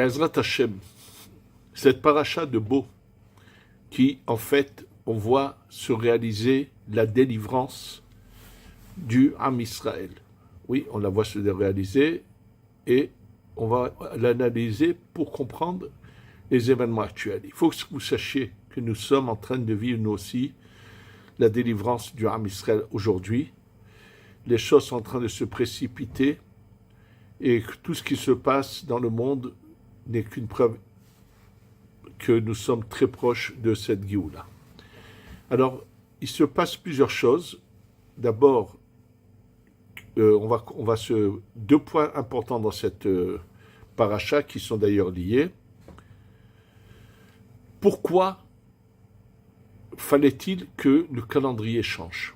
Be'ezrat Hashem, cette paracha de Bo, qui en fait, on voit se réaliser la délivrance du Ham Israël. Oui, on la voit se réaliser et on va l'analyser pour comprendre les événements actuels. Il faut que vous sachiez que nous sommes en train de vivre nous aussi la délivrance du Ham Israël aujourd'hui. Les choses sont en train de se précipiter et que tout ce qui se passe dans le monde n'est qu'une preuve que nous sommes très proches de cette Géoula. Alors, il se passe plusieurs choses. D'abord, on va se deux points importants dans cette paracha qui sont d'ailleurs liés. Pourquoi fallait-il que le calendrier change?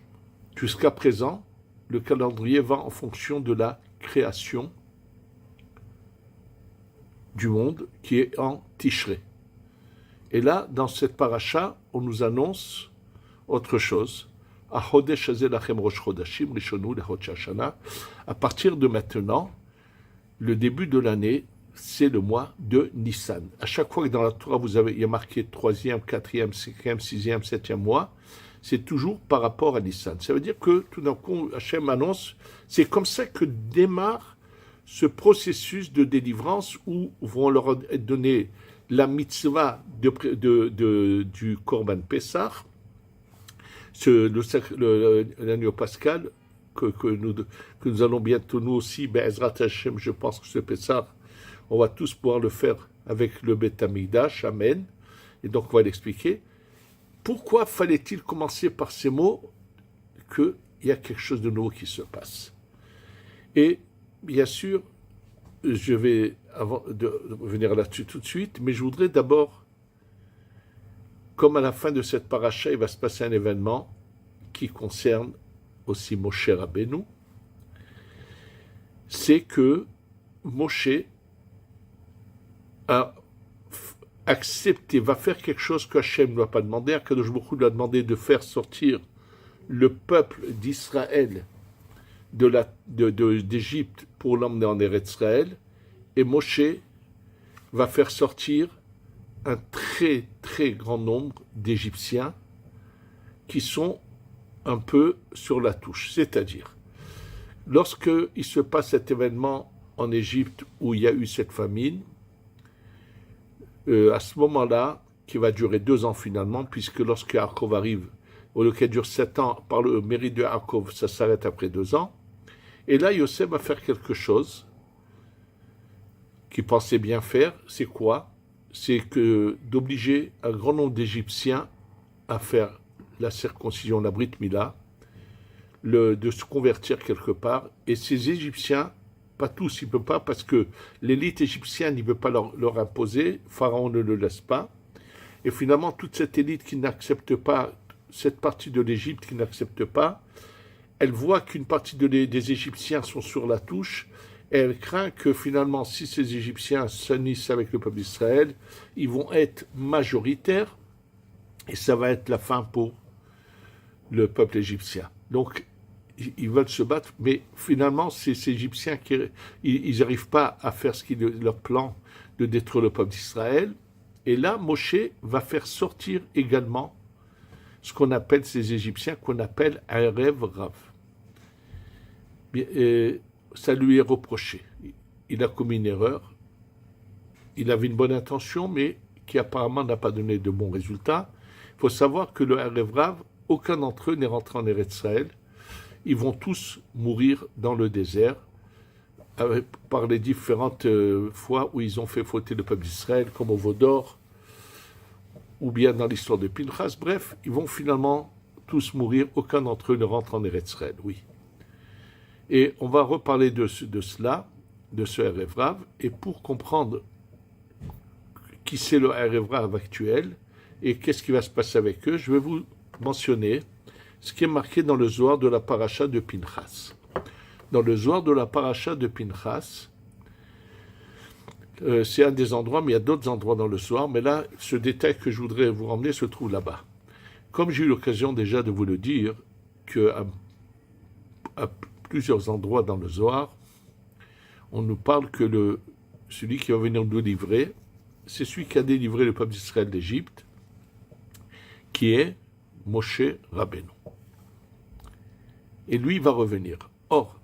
Jusqu'à présent, le calendrier va en fonction de la création du monde qui est en Tishré. Et là, dans cette paracha, on nous annonce autre chose. À partir de maintenant, le début de l'année, c'est le mois de Nissan. À chaque fois que dans la Torah, il y a marqué 3e, 4e, 5e, 6e, 7e mois, c'est toujours par rapport à Nissan. Ça veut dire que tout d'un coup, Hachem annonce, c'est comme ça que démarre ce processus de délivrance où vont leur donner la mitzvah du Korban Pessah, l'agneau pascal, que nous allons bientôt, nous aussi, Be'ezrat Hashem, je pense que ce Pessah, on va tous pouvoir le faire avec le Beth Amikdash, Amen. Et donc, on va l'expliquer. Pourquoi fallait-il commencer par ces mots qu'il y a quelque chose de nouveau qui se passe? Et bien sûr, je vais avant de revenir là-dessus tout de suite, mais je voudrais d'abord, comme à la fin de cette paracha, il va se passer un événement qui concerne aussi Moshe Rabbeinu, c'est que Moshe a accepté, va faire quelque chose que Hachem ne lui a pas demandé. Akadosh Baruch Hu lui a demandé de faire sortir le peuple d'Israël d'Égypte pour l'emmener en Eretz Israël. Et Moshe va faire sortir un très très grand nombre d'Égyptiens qui sont un peu sur la touche. C'est-à-dire, lorsqu'il se passe cet événement en Égypte où il y a eu cette famine, à ce moment-là, qui va durer 2 ans finalement, puisque lorsque Yaakov arrive, au lieu qu'elle dure 7 ans, par le mérite de Yaakov, ça s'arrête après 2 ans. Et là, Yosef va faire quelque chose qu'il pensait bien faire. C'est quoi? C'est que d'obliger un grand nombre d'Égyptiens à faire la circoncision, la Brit Mila, de se convertir quelque part. Et ces Égyptiens, pas tous, il ne peut pas, parce que l'élite égyptienne, il ne veut pas leur imposer, Pharaon ne le laisse pas. Et finalement, toute cette élite qui n'accepte pas, cette partie de l'Égypte qui n'accepte pas, elle voit qu'une partie des Égyptiens sont sur la touche, et elle craint que finalement, si ces Égyptiens s'unissent avec le peuple d'Israël, ils vont être majoritaires, et ça va être la fin pour le peuple égyptien. Donc, ils veulent se battre, mais finalement, ces Égyptiens, ils n'arrivent pas à faire leur plan de détruire le peuple d'Israël. Et là, Moshe va faire sortir également ce qu'on appelle ces Égyptiens, qu'on appelle un rêve Rav. Ça lui est reproché. Il a commis une erreur. Il avait une bonne intention, mais qui apparemment n'a pas donné de bons résultats. Il faut savoir que le rêve Rav, aucun d'entre eux n'est rentré en Eretz Israël. Ils vont tous mourir dans le désert par les différentes fois où ils ont fait fauter le peuple d'Israël, comme au Vaudor, ou bien dans l'histoire de Pinchas. Bref, ils vont finalement tous mourir. Aucun d'entre eux ne rentre en Eretz Israël, oui. Et on va reparler de cela, de ce Erev Rav, et pour comprendre qui c'est le Erev Rav actuel et qu'est-ce qui va se passer avec eux, je vais vous mentionner ce qui est marqué dans le Zohar de la paracha de Pinchas. Dans le Zohar de la paracha de Pinchas, c'est un des endroits, mais il y a d'autres endroits dans le Zohar, mais là, ce détail que je voudrais vous ramener se trouve là-bas. Comme j'ai eu l'occasion déjà de vous le dire, qu'à plusieurs endroits dans le Zohar, on nous parle que celui qui va venir nous livrer, c'est celui qui a délivré le peuple d'Israël d'Égypte, qui est Moshe Rabbeinu. Et lui, il va revenir. Or,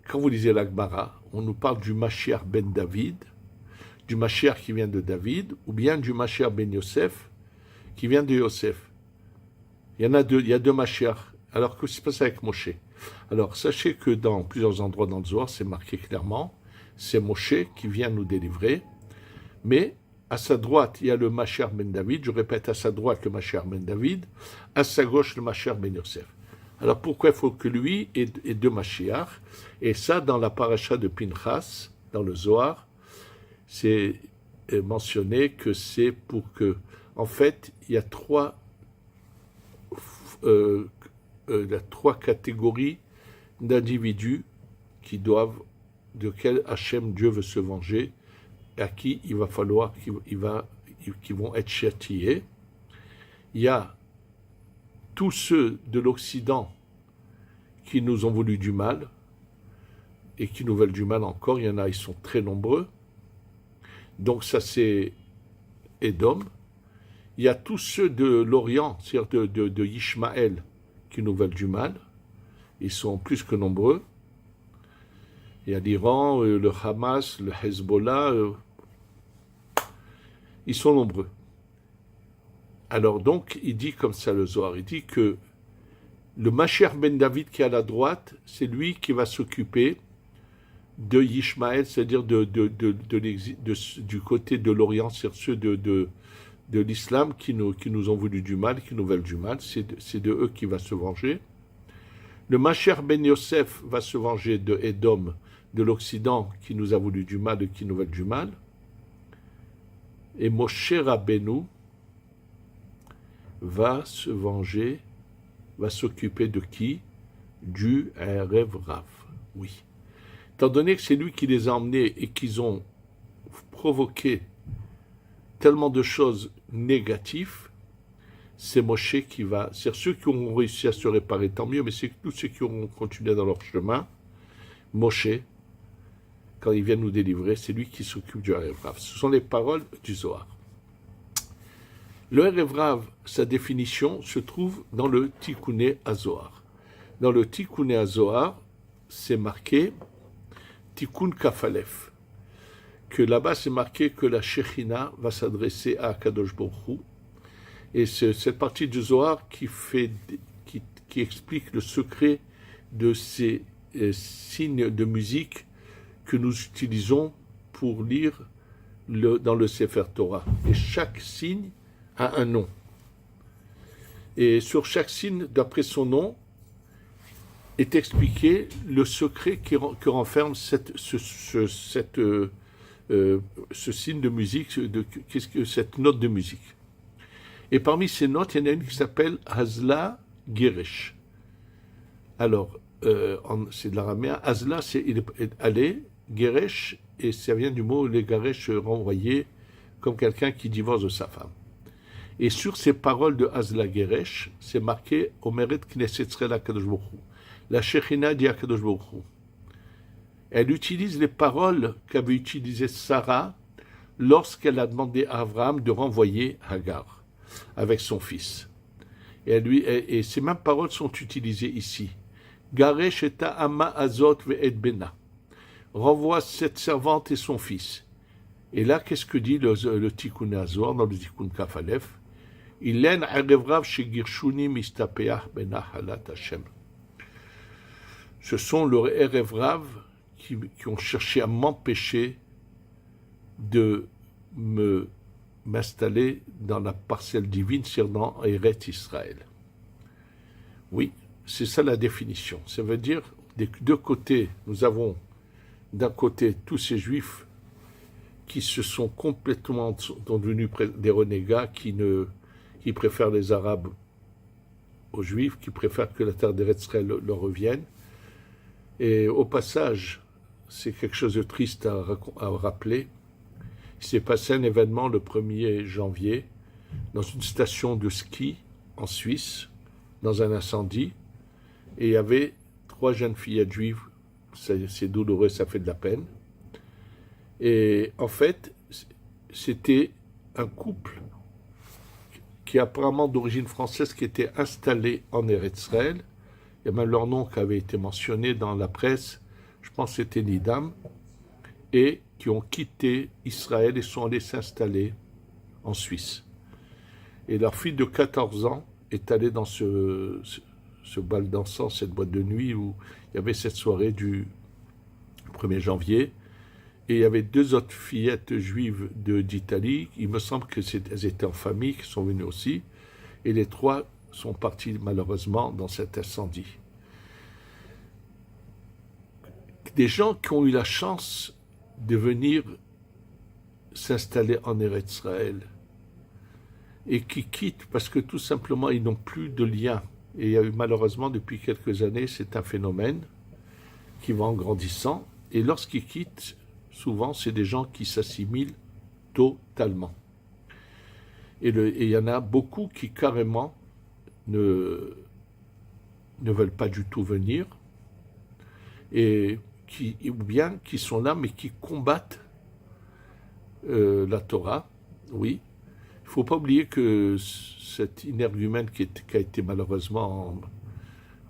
quand vous lisez l'Agmara, on nous parle du Mashiach ben David, du Mashiach qui vient de David, ou bien du Mashiach ben Yosef, qui vient de Yosef. Il y en a deux, il y a deux Mashiach. Alors, qu'est-ce qui se passe avec Moshe? Alors, sachez que dans plusieurs endroits dans le Zohar, c'est marqué clairement, c'est Moshe qui vient nous délivrer, mais à sa droite, il y a le Mashiach ben David, je répète, à sa droite, le Mashiach ben David, à sa gauche, le Mashiach ben Yosef. Alors, pourquoi il faut que lui ait deux Mashiach? Et ça, dans la paracha de Pinchas, dans le Zohar, c'est mentionné que c'est pour que, en fait, il y a trois catégories d'individus qui doivent, de quel Hachem Dieu veut se venger, et à qui il va falloir qui vont être châtiés. Il y a tous ceux de l'Occident qui nous ont voulu du mal et qui nous veulent du mal encore. Il y en a, ils sont très nombreux. Donc ça, c'est Édom. Il y a tous ceux de l'Orient, c'est-à-dire de Ishmaël, qui nous veulent du mal. Ils sont plus que nombreux. Il y a l'Iran, le Hamas, le Hezbollah. Ils sont nombreux. Alors donc, il dit comme ça le Zohar, il dit que le Mashiach ben David qui est à la droite, c'est lui qui va s'occuper de Ishmaël, c'est-à-dire du côté de l'Orient, c'est-à-dire ceux de l'islam qui nous ont voulu du mal, qui nous veulent du mal, c'est de eux qui va se venger. Le Mashiach ben Yosef va se venger de Édom, de l'Occident, qui nous a voulu du mal et qui nous veulent du mal. Et Moshe Rabbeinu va se venger, va s'occuper de qui? Du Erev Rav. Oui. Étant donné que c'est lui qui les a emmenés et qu'ils ont provoqué tellement de choses négatives, c'est Moshe qui va... C'est ceux qui auront réussi à se réparer, tant mieux, mais c'est tous ceux qui auront continué dans leur chemin. Moshe, quand il vient nous délivrer, c'est lui qui s'occupe du Erev Rav. Ce sont les paroles du Zohar. Le Erev Rav, sa définition se trouve dans le Tikkuné HaZohar. Dans le Tikkuné HaZohar, c'est marqué Tikkun Kafalef, que là-bas c'est marqué que la Shechina va s'adresser à Kadosh Baruch Hu. Et c'est cette partie du Zohar qui explique le secret de ces signes de musique que nous utilisons pour lire dans le Sefer Torah. Et chaque signe a un nom. Et sur chaque signe, d'après son nom, est expliqué le secret que renferme ce signe de musique, cette note de musique. Et parmi ces notes, il y en a une qui s'appelle Hazla Geresh. Alors, c'est de l'araméen. Hazla, c'est aller, Geresh, et ça vient du mot les Geresh renvoyé, comme quelqu'un qui divorce de sa femme. Et sur ces paroles de Hazla Geresh, c'est marqué Omeret Knesset Srel HaKadosh Baruch Hu. La Shechina dit HaKadosh Baruch Hu. Elle utilise les paroles qu'avait utilisées Sarah lorsqu'elle a demandé à Abraham de renvoyer Hagar avec son fils. Et ces mêmes paroles sont utilisées ici. Garesh et Ama Azot ve'et Bena. Renvoie cette servante et son fils. Et là, qu'est-ce que dit le Tikkun HaZohar dans le Tikkun Kaf Alef? Ilen Erev Rav shegirshuni mistapeach benahalat Hashem. Ce sont le Erev Rav qui ont cherché à m'empêcher de m'installer dans la parcelle divine, c'est-à-dire dans Eretz Israël. Oui, c'est ça la définition. Ça veut dire, des deux côtés, nous avons d'un côté tous ces juifs qui se sont complètement devenus des renégats, qui préfèrent les Arabes aux Juifs, qui préfèrent que la terre d'Eretz Israël leur revienne. Et au passage, c'est quelque chose de triste à rappeler. Il s'est passé un événement le 1er janvier dans une station de ski en Suisse, dans un incendie, et il y avait 3 jeunes filles juives. C'est douloureux, ça fait de la peine. Et en fait, c'était un couple qui est apparemment d'origine française qui était installé en Eretz Israël. Il y a même leur nom qui avait été mentionné dans la presse. Je pense que c'était Nidam. Et qui ont quitté Israël et sont allés s'installer en Suisse. Et leur fille de 14 ans est allée dans ce bal dansant, cette boîte de nuit où il y avait cette soirée du 1er janvier. Et il y avait 2 autres fillettes juives d'Italie. Il me semble qu'elles étaient en famille, qui sont venues aussi. Et les 3 sont partis malheureusement dans cet incendie. Des gens qui ont eu la chance de venir s'installer en Eretz Israël et qui quittent parce que tout simplement ils n'ont plus de lien. Et il y a eu malheureusement depuis quelques années, c'est un phénomène qui va en grandissant. Et lorsqu'ils quittent, souvent c'est des gens qui s'assimilent totalement. Et il y en a beaucoup qui carrément ne veulent pas du tout venir, ou bien qui sont là mais qui combattent la Torah, oui. Il ne faut pas oublier que cet énergumène qui a été malheureusement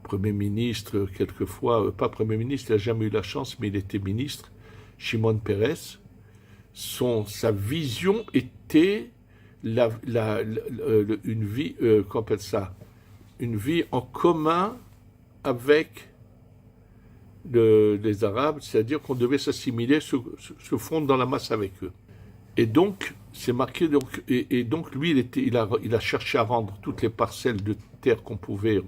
Premier ministre, quelquefois, pas Premier ministre, il n'a jamais eu la chance, mais il était ministre, Shimon Peres, sa vision était une vie, qu'on appelle ça, une vie en commun avec les Arabes, c'est-à-dire qu'on devait s'assimiler, se fondre dans la masse avec eux. Et donc, c'est marqué, donc lui, il a cherché à rendre toutes les parcelles de terre qu'on pouvait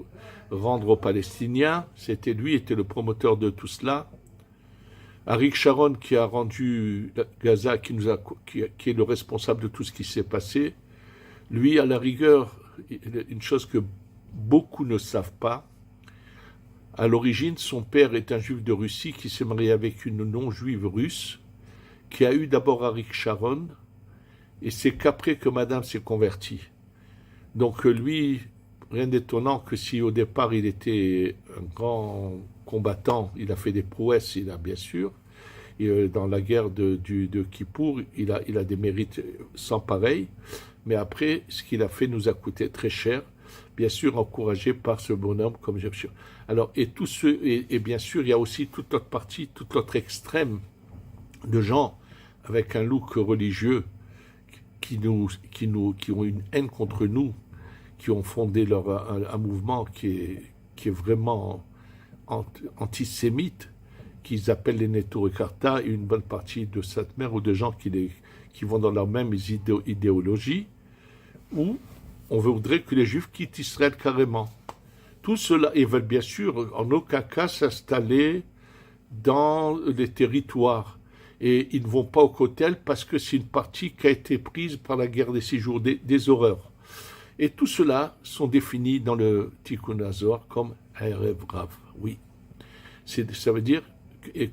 rendre aux Palestiniens. Lui était le promoteur de tout cela. Arik Sharon, qui a rendu Gaza, qui est le responsable de tout ce qui s'est passé, lui, à la rigueur, une chose que beaucoup ne savent pas, à l'origine, son père est un juif de Russie qui s'est marié avec une non-juive russe, qui a eu d'abord Arik Sharon, et c'est qu'après que madame s'est convertie. Donc lui, rien d'étonnant que si au départ il était un grand combattant, il a fait des prouesses, il a bien sûr, et dans la guerre de Kippour, il a des mérites sans pareil, mais après, ce qu'il a fait nous a coûté très cher, bien sûr encouragé par ce bonhomme comme j'ai sûr. Alors, et bien sûr, il y a aussi toute l'autre partie, toute l'autre extrême de gens avec un look religieux qui ont une haine contre nous, qui ont fondé un mouvement qui est vraiment antisémite, qu'ils appellent les Neturei Karta, et une bonne partie de cette mer ou de gens qui vont dans leur même idéologie, où on voudrait que les Juifs quittent Israël carrément. Tout cela, ils veulent bien sûr en aucun cas s'installer dans les territoires. Et ils ne vont pas au Kotel parce que c'est une partie qui a été prise par la guerre des 6 jours, des horreurs. Et tout cela sont définis dans le Tikkun Hazor comme Erev Rav. Oui. Ça veut dire et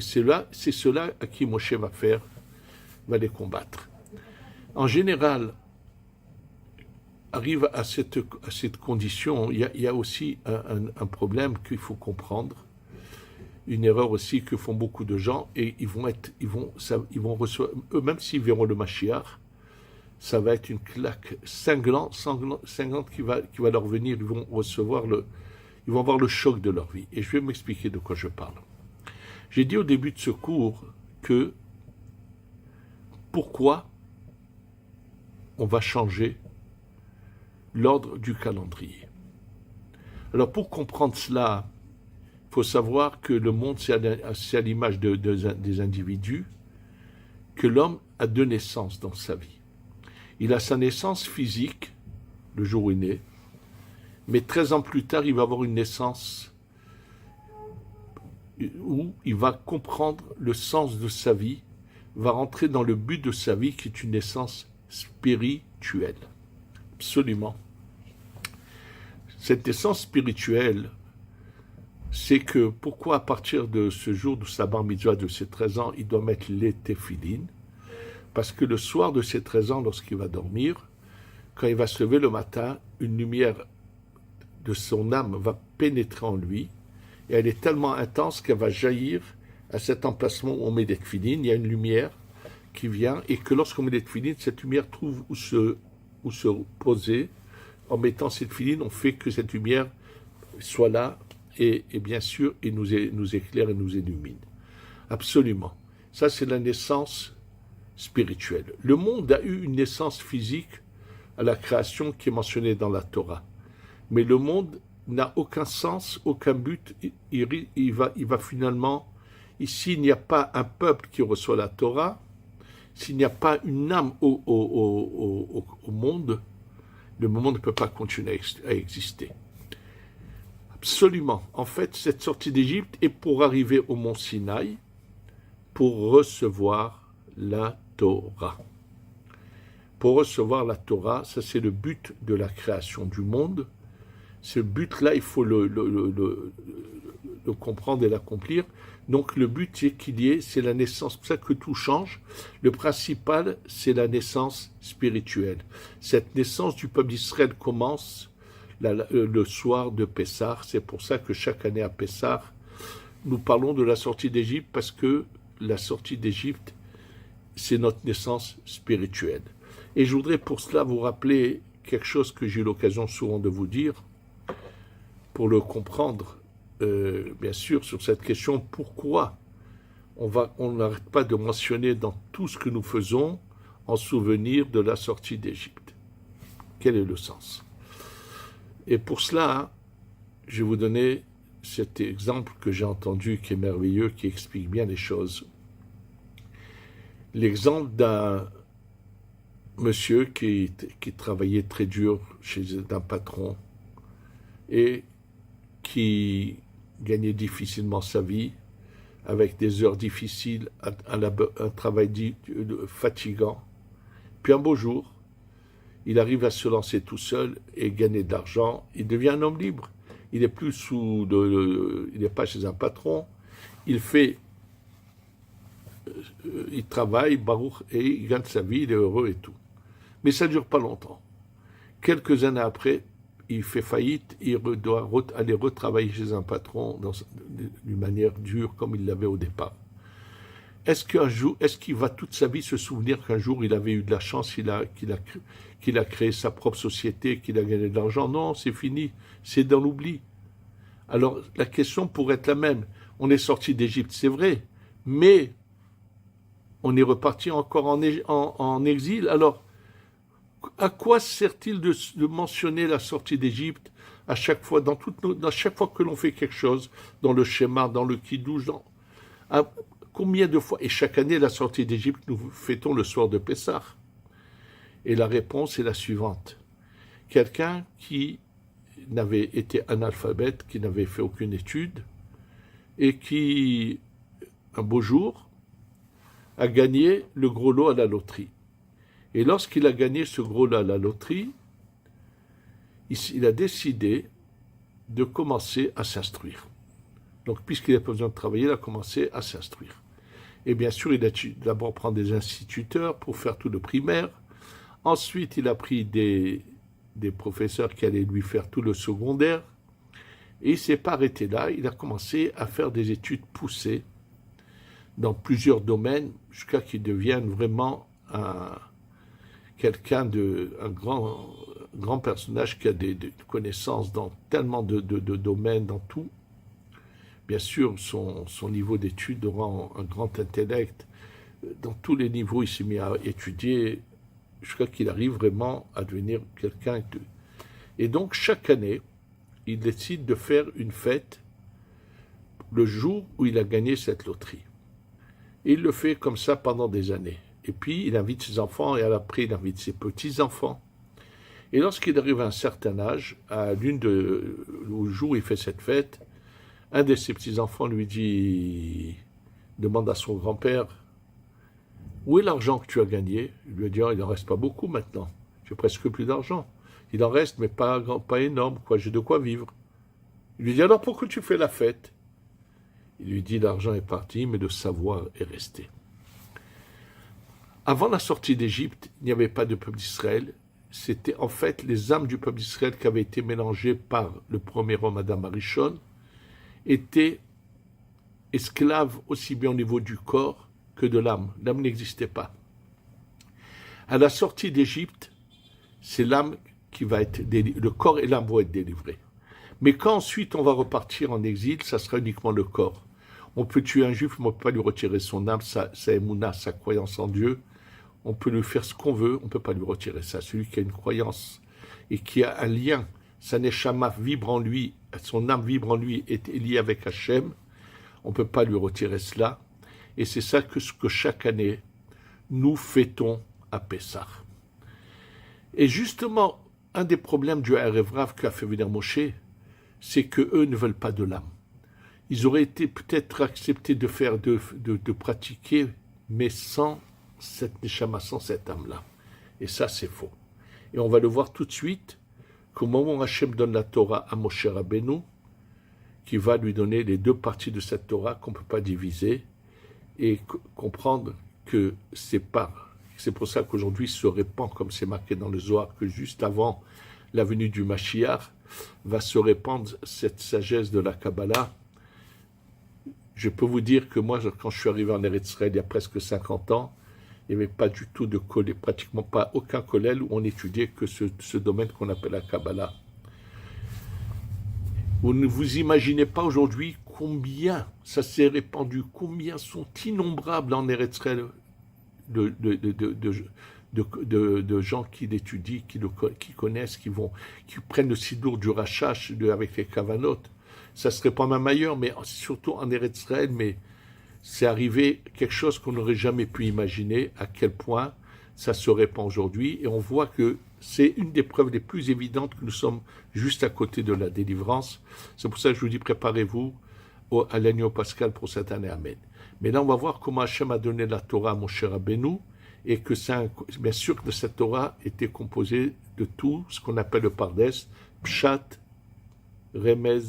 c'est cela à qui Moshe va les combattre. En général, arrive à cette condition, il y a aussi un problème qu'il faut comprendre, une erreur aussi que font beaucoup de gens, et ils vont recevoir, eux-mêmes s'ils verront le Mashiach, ça va être une claque cinglante qui va leur venir, ils vont avoir le choc de leur vie. Et je vais m'expliquer de quoi je parle. J'ai dit au début de ce cours que pourquoi on va changer l'ordre du calendrier. Alors pour comprendre cela, il faut savoir que le monde, c'est à l'image des individus, que l'homme a 2 naissances dans sa vie. Il a sa naissance physique, le jour où il est né, mais 13 ans plus tard, il va avoir une naissance où il va comprendre le sens de sa vie, va rentrer dans le but de sa vie qui est une naissance spirituelle. Absolument. Cette naissance spirituelle, c'est que pourquoi à partir de ce jour de sa bar mitzvah de ses 13 ans, il doit mettre les téphilines? Parce que le soir de ses 13 ans, lorsqu'il va dormir, quand il va se lever le matin, une lumière de son âme va pénétrer en lui, et elle est tellement intense qu'elle va jaillir à cet emplacement où on met des tefilines, il y a une lumière qui vient, et que lorsqu'on met des tefilines, cette lumière trouve où se poser. En mettant cette tefilines, on fait que cette lumière soit là, et bien sûr, il nous éclaire et nous illumine. Absolument. Ça, c'est la naissance spirituelle. Le monde a eu une naissance physique à la création qui est mentionnée dans la Torah. Mais le monde n'a aucun sens, aucun but. Il va finalement, ici, il n'y a pas un peuple qui reçoit la Torah, s'il n'y a pas une âme au monde, le monde ne peut pas continuer à exister. Absolument. En fait, cette sortie d'Égypte est pour arriver au mont Sinaï, pour recevoir la Torah. Pour recevoir la Torah, ça c'est le but de la création du monde. Ce but-là, il faut le comprendre et l'accomplir. Donc le but c'est la naissance, c'est pour ça que tout change. Le principal, c'est la naissance spirituelle. Cette naissance du peuple d'Israël commence le soir de Pessah. C'est pour ça que chaque année à Pessah, nous parlons de la sortie d'Égypte, parce que la sortie d'Égypte, c'est notre naissance spirituelle. Et je voudrais pour cela vous rappeler quelque chose que j'ai eu l'occasion souvent de vous dire, pour le comprendre, bien sûr, sur cette question, pourquoi on n'arrête pas de mentionner dans tout ce que nous faisons en souvenir de la sortie d'Égypte. Quel est le sens? Et pour cela, je vais vous donner cet exemple que j'ai entendu, qui est merveilleux, qui explique bien les choses. L'exemple d'un monsieur qui travaillait très dur chez un patron et qui gagnait difficilement sa vie, avec des heures difficiles, un travail fatigant. Puis un beau jour, il arrive à se lancer tout seul et gagner de l'argent. Il devient un homme libre. Il n'est plus il n'est pas chez un patron. Il travaille, Baruch, et il gagne sa vie, il est heureux et tout. Mais ça ne dure pas longtemps. Quelques années après, il fait faillite, il doit aller retravailler chez un patron d'une manière dure comme il l'avait au départ. Est-ce qu'il va toute sa vie se souvenir qu'un jour il avait eu de la chance, qu'il a créé sa propre société, qu'il a gagné de l'argent? Non, c'est fini, c'est dans l'oubli. Alors la question pourrait être la même. On est sorti d'Égypte, c'est vrai, mais on est reparti encore en exil. Alors, à quoi sert-il de mentionner la sortie d'Égypte à chaque fois, dans chaque fois que l'on fait quelque chose, dans le schéma, dans le kidouche, combien de fois? Et chaque année, la sortie d'Égypte, nous fêtons le soir de Pessah. Et la réponse est la suivante. Quelqu'un qui n'avait été analphabète, qui n'avait fait aucune étude, et qui, un beau jour, a gagné le gros lot à la loterie. Et lorsqu'il a gagné ce gros lot à la loterie, il a décidé de commencer à s'instruire. Donc, puisqu'il n'a pas besoin de travailler, il a commencé à s'instruire. Et bien sûr, il a d'abord pris des instituteurs pour faire tout le primaire. Ensuite, il a pris des professeurs qui allaient lui faire tout le secondaire. Et il ne s'est pas arrêté là. Il a commencé à faire des études poussées dans plusieurs domaines jusqu'à qu'il devienne vraiment un grand personnage qui a des connaissances dans tellement de domaines, dans tout. Bien sûr, son niveau d'études rend un grand intellect. Dans tous les niveaux, il s'est mis à étudier jusqu'à qu'il arrive vraiment à devenir quelqu'un. Et donc, chaque année, il décide de faire une fête le jour où il a gagné cette loterie. Et il le fait comme ça pendant des années. Et puis, il invite ses enfants et après, il invite ses petits-enfants. Et lorsqu'il arrive à un certain âge, au jour où il fait cette fête, un de ses petits-enfants demande à son grand-père, où est l'argent que tu as gagné? Il lui dit, il n'en reste pas beaucoup maintenant, j'ai presque plus d'argent. Il en reste, mais pas énorme, j'ai de quoi vivre. Il lui dit, alors pourquoi tu fais la fête? Il lui dit, l'argent est parti, mais le savoir est resté. Avant la sortie d'Égypte, il n'y avait pas de peuple d'Israël. C'était en fait les âmes du peuple d'Israël qui avaient été mélangées par le premier homme Adam Arishon, étaient esclave aussi bien au niveau du corps que de l'âme. L'âme n'existait pas. À la sortie d'Égypte, c'est l'âme qui va être délivrée. Le corps et l'âme vont être délivrés. Mais quand ensuite on va repartir en exil, ça sera uniquement le corps. On peut tuer un juif, mais on ne peut pas lui retirer son âme, sa émouna, sa croyance en Dieu. On peut lui faire ce qu'on veut, on ne peut pas lui retirer ça. Celui qui a une croyance et qui a un lien, sa neshama vibre en lui, son âme vibre en lui, est lié avec Hachem, on ne peut pas lui retirer cela. Et c'est ça que chaque année, nous fêtons à Pessah. Et justement, un des problèmes du Erev Rav qu'a fait venir Moshe, c'est qu'eux ne veulent pas de l'âme. Ils auraient été peut-être acceptés de faire, de pratiquer, mais sans cette neshama, sans cette âme-là. Et ça, c'est faux. Et on va le voir tout de suite, qu'au moment où Hachem donne la Torah à Moshe Rabbeinu, qui va lui donner les deux parties de cette Torah qu'on ne peut pas diviser, et comprendre que c'est pour ça qu'aujourd'hui se répand, comme c'est marqué dans le Zohar, que juste avant la venue du Mashiach, va se répandre cette sagesse de la Kabbalah. Je peux vous dire que moi, quand je suis arrivé en Eretz Israël il y a presque 50 ans, il n'y avait pas du tout de collège, pratiquement pas aucun collège où on étudiait que ce domaine qu'on appelle la Kabbalah. Vous ne vous imaginez pas aujourd'hui combien ça s'est répandu, combien sont innombrables en Eretz Israël de gens qui l'étudient, qui connaissent, qui prennent le sidour du Rachash avec les Kavanot. Ça se répand même ailleurs, mais surtout en Eretz Israël, mais c'est arrivé quelque chose qu'on n'aurait jamais pu imaginer, à quel point ça se répand aujourd'hui, et on voit que c'est une des preuves les plus évidentes que nous sommes juste à côté de la délivrance. C'est pour ça que je vous dis, préparez-vous à l'agneau pascal pour cette année, Amen. Mais là, on va voir comment Hachem a donné la Torah à Moshe Rabbeinu, et que bien sûr que cette Torah était composée de tout ce qu'on appelle le Pardes, Pshat, Remez,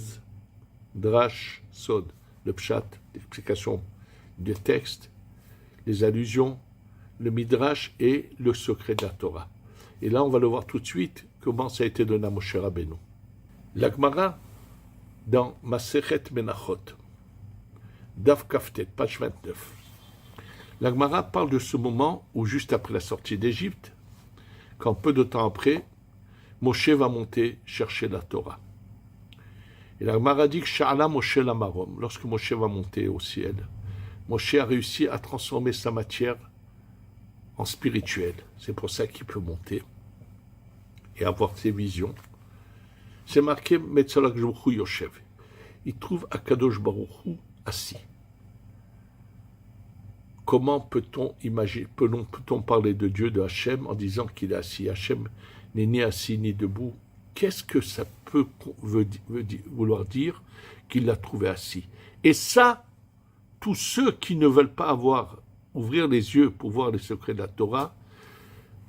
Drash, Sod. Le Pshat, l'explication des textes, les allusions, le Midrash et le secret de la Torah. Et là, on va le voir tout de suite, comment ça a été donné à Moshe Rabbeinu. La Gemara, dans Masechet Menachot, Daf Kaftet, page 29, la Gemara parle de ce moment où, juste après la sortie d'Égypte, quand peu de temps après, Moshe va monter chercher la Torah. Et la Gemara dit que Sha'ala Moshe Lamarom, lorsque Moshe va monter au ciel, Moshe a réussi à transformer sa matière en spirituel. C'est pour ça qu'il peut monter et avoir ses visions. C'est marqué Metzalach Baruch Hu Yoshev. Il trouve Akadosh Baruch Hu assis. Comment peut-on imaginer, peut-on parler de Dieu, de Hachem, en disant qu'il est assis? Hachem n'est ni assis ni debout. Qu'est-ce que ça peut vouloir dire qu'il l'a trouvé assis? Et ça, tous ceux qui ne veulent pas ouvrir les yeux pour voir les secrets de la Torah,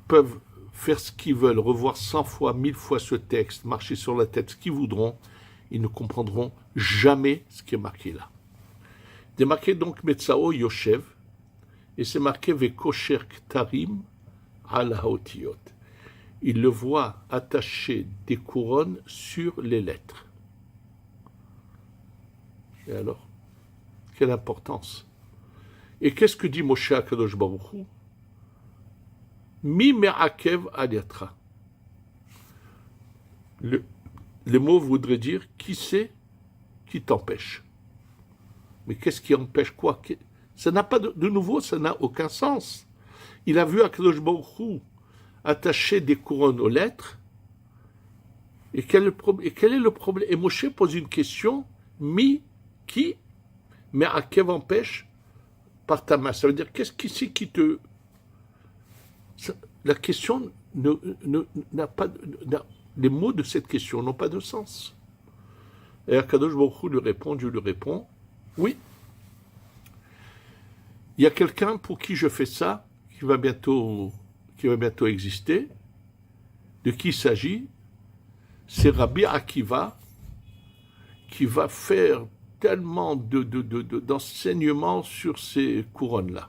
peuvent faire ce qu'ils veulent, revoir 100 fois, 1000 fois ce texte, marcher sur la tête, ce qu'ils voudront, ils ne comprendront jamais ce qui est marqué là. C'est marqué donc Metzao Yoshev, et c'est marqué Vekosher Ktarim al Haotiyot. Il le voit attacher des couronnes sur les lettres. Et alors, quelle importance! Et qu'est-ce que dit Moshe Akadosh Baruch Hu? Mi me'akev al yatra. Le mot voudrait dire qui c'est qui t'empêche. Mais qu'est-ce qui empêche quoi? Ça n'a pas de nouveau, ça n'a aucun sens. Il a vu Akadosh Baruch Hu attacher des couronnes aux lettres. Et quel est le problème? Et Moshe pose une question, qui me'akev empêche par ta main. Ça veut dire, qu'est-ce qui te... La question n'a pas... Les mots de cette question n'ont pas de sens. Et Akadosh Baruch Hu lui répond, Dieu lui répond, oui. Il y a quelqu'un pour qui je fais ça, qui va bientôt exister. De qui il s'agit? C'est Rabbi Akiva, qui va faire tellement d'enseignements sur ces couronnes-là.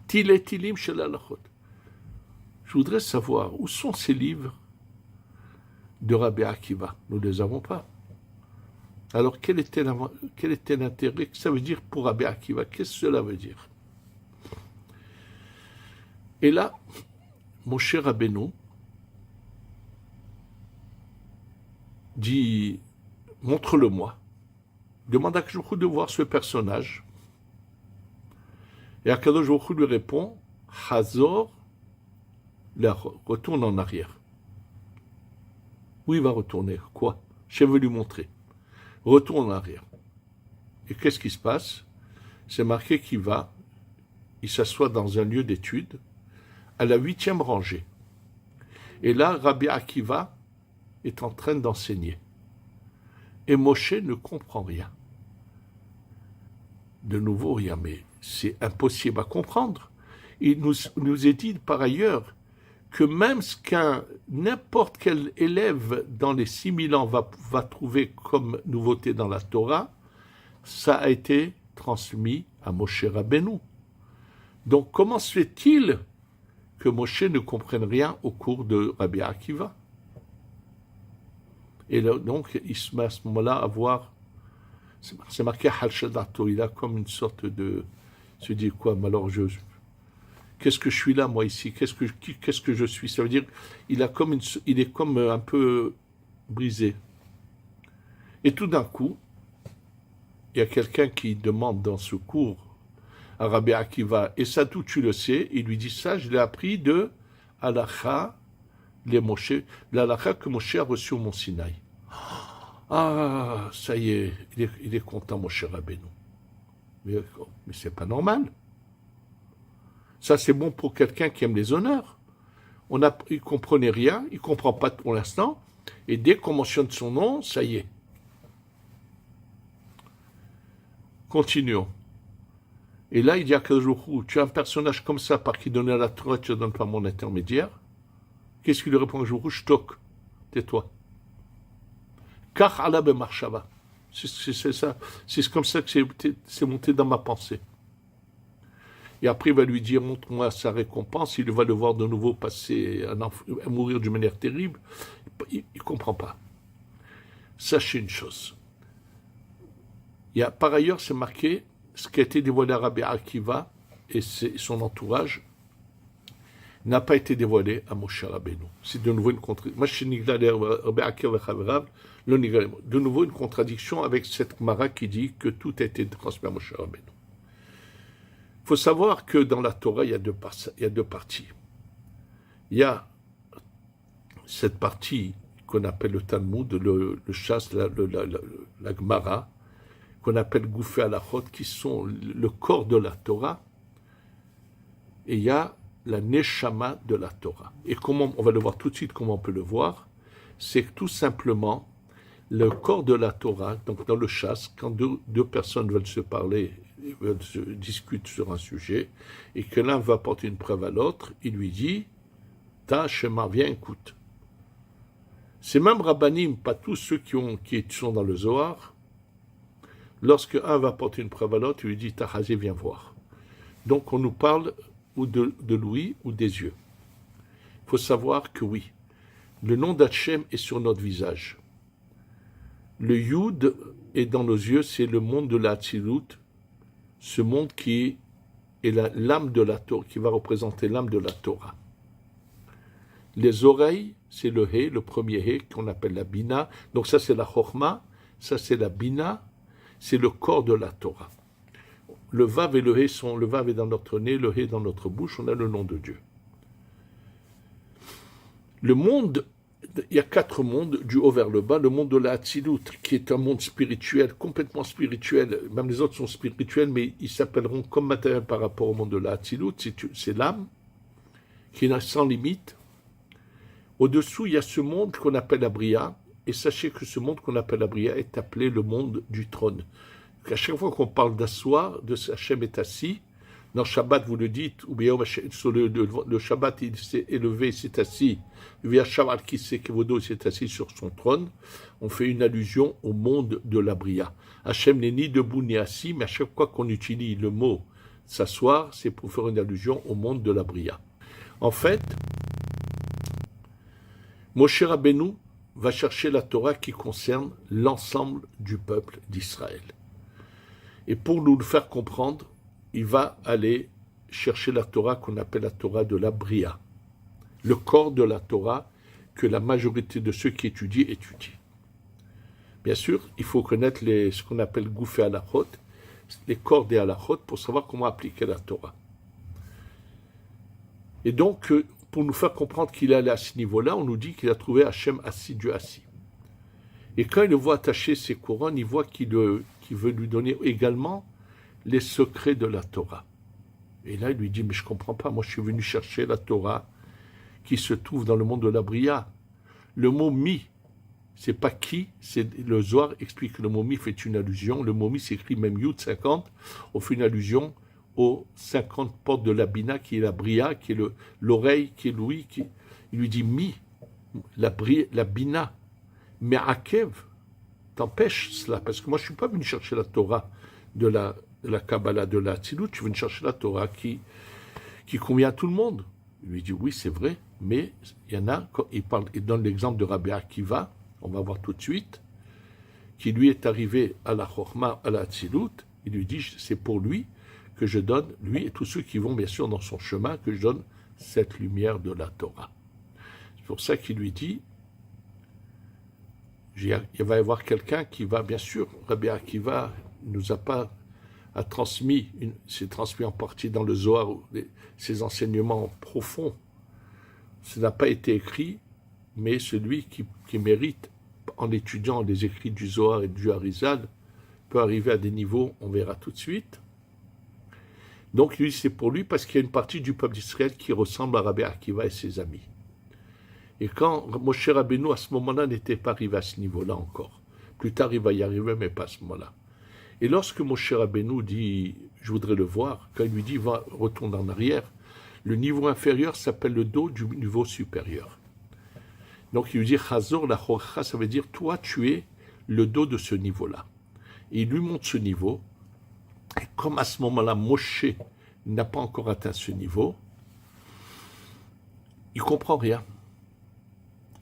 Tile Tilim Shel Halachot. Je voudrais savoir où sont ces livres de Rabbi Akiva. Nous ne les avons pas. Alors, quel était l'intérêt? Ça veut dire pour Rabbi Akiva, qu'est-ce que cela veut dire? Et là, Moshe Rabbeinu dit, montre-le-moi. Demande à Akadosh Baruch Hu de voir ce personnage. Et Akadosh Baruch Hu lui répond, Hazor, retourne en arrière. Où il va retourner? Quoi? Je vais lui montrer. Retourne en arrière. Et qu'est-ce qui se passe? C'est marqué il s'assoit dans un lieu d'étude, à la 8e rangée. Et là, Rabbi Akiva est en train d'enseigner. Et Moshe ne comprend rien. De nouveau, rien, mais c'est impossible à comprendre. Il nous est dit par ailleurs que même ce n'importe quel élève dans les 6000 ans va trouver comme nouveauté dans la Torah, ça a été transmis à Moshe Rabbeinu. Donc comment se fait-il que Moshe ne comprenne rien au cours de Rabbi Akiva? Et là, donc, il se met à ce moment-là à voir, c'est marqué Halshadato, il a comme une sorte de, se dit quoi, mais alors qu'est-ce que je suis là, moi, ici? Qu'est-ce que je suis? Ça veut dire, il est comme un peu brisé. Et tout d'un coup, il y a quelqu'un qui demande dans ce cours à Rabbi Akiva, et ça, tout tu le sais, il lui dit ça, je l'ai appris de Halakha, l'Halakha que Moshe a reçu au Mont Sinaï. Ah, ça y est, il est content, Moshe Rabbeinu. Mais c'est pas normal. Ça, c'est bon pour quelqu'un qui aime les honneurs. Il ne comprenait rien, il ne comprend pas pour l'instant, et dès qu'on mentionne son nom, ça y est. Continuons. Et là, il dit à Kajourou, tu as un personnage comme ça par qui donner la Torah, tu ne donnes pas mon intermédiaire. Qu'est-ce qu'il lui répond à Kajourou? Shtok, tais-toi. Kach ala bemarshava. C'est ça. C'est comme ça que c'est monté dans ma pensée. Et après, il va lui dire, montre-moi sa récompense. Il va le voir de nouveau passer, à mourir d'une manière terrible. Il ne comprend pas. Sachez une chose. Par ailleurs, c'est marqué, ce qui a été dévoilé à Rabbi Akiva et son entourage n'a pas été dévoilé à Moshe Rabbeinu. C'est de nouveau une contradiction. De nouveau une contradiction avec cette Gemara qui dit que tout a été transmis à Moshe Rabbeinu. Il faut savoir que dans la Torah, il y a deux parties. Il y a cette partie qu'on appelle le Talmud, le Shas, la Gemara, qu'on appelle Goufé Halachot, qui sont le corps de la Torah, et il y a la Neshama de la Torah. Et comment, on va le voir tout de suite comment on peut le voir, c'est tout simplement le corps de la Torah, donc dans le Shas, quand deux personnes veulent se parler, discutent sur un sujet, et que l'un va apporter une preuve à l'autre, il lui dit, ta Shema, viens, écoute. Ces mêmes rabbanim, pas tous ceux qui sont dans le Zohar, lorsque un va apporter une preuve à l'autre, il lui dit, ta Chazé, viens voir. Donc on nous parle ou de l'ouïe ou des yeux. Il faut savoir que oui, le nom d'Hachem est sur notre visage. Le Yud est dans nos yeux, c'est le monde de la Hatzilut, ce monde qui est l'âme de la Torah, qui va représenter l'âme de la Torah. Les oreilles, c'est le He, le premier He, qu'on appelle la Bina. Donc ça, c'est la Chochma, ça, c'est la Bina, c'est le corps de la Torah. Le Vav et le He sont, le Vav est dans notre nez, le He dans notre bouche, on a le nom de Dieu. Le monde, il y a 4 mondes, du haut vers le bas. Le monde de la Hatzilut, qui est un monde spirituel, complètement spirituel, même les autres sont spirituels, mais ils s'appelleront comme matériel par rapport au monde de la Hatzilut, c'est l'âme, qui est sans limite. Au-dessous, il y a ce monde qu'on appelle la Bria, et sachez que ce monde qu'on appelle la Bria est appelé le monde du trône. À chaque fois qu'on parle d'asseoir, de Hachem est assis, dans Shabbat vous le dites, ou bien sur le Shabbat il s'est élevé, il s'est assis, via Shabbat qui s'est Kevodo, il s'est assis sur son trône, on fait une allusion au monde de la Bria. Hachem n'est ni debout ni assis, mais à chaque fois qu'on utilise le mot s'asseoir, c'est pour faire une allusion au monde de la Bria. En fait, Moshe Rabbeinu va chercher la Torah qui concerne l'ensemble du peuple d'Israël. Et pour nous le faire comprendre, il va aller chercher la Torah qu'on appelle la Torah de la Bria, le corps de la Torah que la majorité de ceux qui étudient. Bien sûr, il faut connaître ce qu'on appelle Goufé Halachot, les corps des Halachot, pour savoir comment appliquer la Torah. Et donc, pour nous faire comprendre qu'il est allé à ce niveau-là, on nous dit qu'il a trouvé Hachem assis, Dieu assis. Et quand il le voit attacher ses couronnes, il voit qu'il veut lui donner également les secrets de la Torah. Et là, il lui dit, mais je ne comprends pas, moi je suis venu chercher la Torah qui se trouve dans le monde de la Bria. Le mot « mi », c'est pas qui, c'est le Zohar explique que le mot « mi » fait une allusion. Le mot « mi » s'écrit même Yud 50, on fait une allusion aux 50 portes de la Bina, qui est la Bria, qui est l'oreille, qui est l'ouïe. Il lui dit « mi », la Bina, mais Akev, t'empêche cela, parce que moi je ne suis pas venu chercher la Torah de la Kabbalah, de la Tzilut, je suis venu chercher la Torah qui convient à tout le monde. Il lui dit oui, c'est vrai, mais il y en a, il donne l'exemple de Rabbi Akiva, on va voir tout de suite, qui lui est arrivé à la Chorma, à la Tzilut, il lui dit c'est pour lui que je donne, lui et tous ceux qui vont bien sûr dans son chemin, que je donne cette lumière de la Torah. C'est pour ça qu'il lui dit il va y avoir quelqu'un qui va, bien sûr, Rabbi Akiva nous a pas transmis, c'est transmis en partie dans le Zohar, ses enseignements profonds. Ça n'a pas été écrit, mais celui qui mérite, en étudiant les écrits du Zohar et du Harizal, peut arriver à des niveaux, on verra tout de suite. Donc lui, c'est pour lui, parce qu'il y a une partie du peuple d'Israël qui ressemble à Rabbi Akiva et ses amis. Et quand Moshe Rabbeinu, à ce moment-là, n'était pas arrivé à ce niveau-là encore. Plus tard, il va y arriver, mais pas à ce moment-là. Et lorsque Moshe Rabbeinu dit « je voudrais le voir », quand il lui dit « va, retourne en arrière », le niveau inférieur s'appelle le dos du niveau supérieur. Donc il lui dit « chazor la chorcha », ça veut dire « toi, tu es le dos de ce niveau-là ». Et il lui montre ce niveau. Et comme à ce moment-là, Moshe n'a pas encore atteint ce niveau, il ne comprend rien.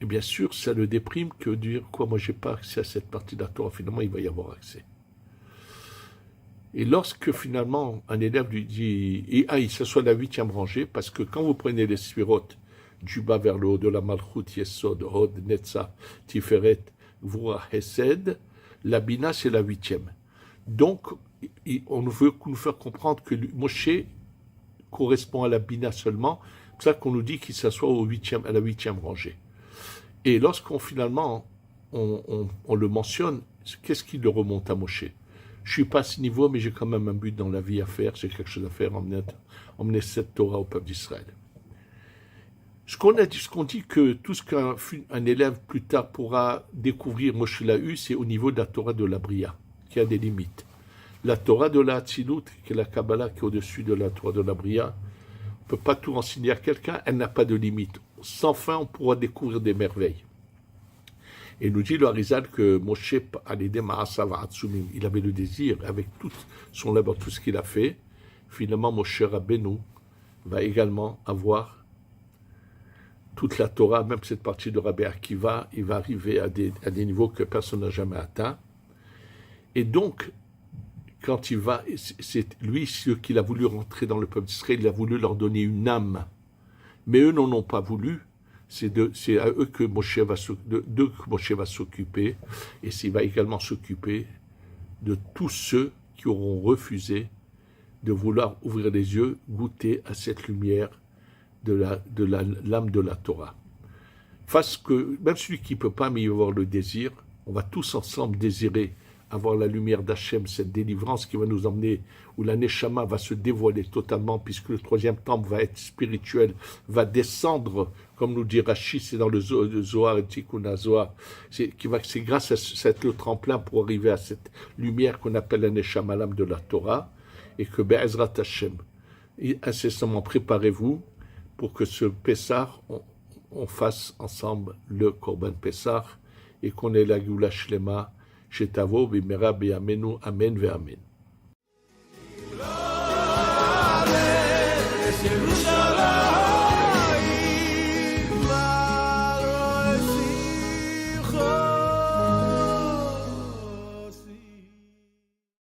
Et bien sûr, ça le déprime que de dire quoi, moi j'ai pas accès à cette partie de la Torah, finalement il va y avoir accès. Et lorsque finalement un élève lui dit, il s'assoit à la 8e rangée, parce que quand vous prenez les sphirotes du bas vers le haut, de la Malchut, Yesod, Hod, Netza, Tiferet, Gvura, Hesed, la Bina c'est la 8e. Donc on veut nous faire comprendre que Moshe correspond à la Bina seulement, c'est pour ça qu'on nous dit qu'il s'assoit à la 8e rangée. Et lorsqu'on finalement, on le mentionne, qu'est-ce qui le remonte à Moshe? Je ne suis pas à ce niveau, mais j'ai quand même un but dans la vie à faire, j'ai quelque chose à faire, emmener cette Torah au peuple d'Israël. Ce qu'on dit que tout ce qu'un élève plus tard pourra découvrir, Moshe l'a eu, c'est au niveau de la Torah de la Bria, qui a des limites. La Torah de la Hatzilut, qui est la Kabbalah, qui est au-dessus de la Torah de la Bria, on ne peut pas tout enseigner à quelqu'un, elle n'a pas de limite. Sans fin, on pourra découvrir des merveilles. Et nous dit le Harizal que Moshe, il avait le désir, avec tout son labeur, tout ce qu'il a fait, finalement Moshe Rabbeinu va également avoir toute la Torah, même cette partie de Rabbi Akiva, il va arriver à des niveaux que personne n'a jamais atteints. Et donc, quand il va, c'est lui, ce qu'il a voulu rentrer dans le peuple d'Israël, il a voulu leur donner une âme. Mais eux n'en ont pas voulu. C'est à eux que Moshe va s'occuper. Et il va également s'occuper de tous ceux qui auront refusé de vouloir ouvrir les yeux, goûter à cette lumière de l'âme de la Torah. Parce que même celui qui ne peut pas, mais il va avoir le désir, on va tous ensemble désirer avoir la lumière d'Hachem, cette délivrance qui va nous emmener, où la Neshama va se dévoiler totalement, puisque le 3e temple va être spirituel, va descendre, comme nous dit Rashi, c'est dans le Zohar et Tikkun Zohar, c'est grâce à le tremplin pour arriver à cette lumière qu'on appelle la Neshama, l'âme de la Torah, et que Be'ezrat Hachem, incessamment préparez-vous pour que ce Pessah, on fasse ensemble le Korban Pessah, et qu'on ait la Geoula Shlema, Shetavo b'mera b'yamenu, amen ve'amen.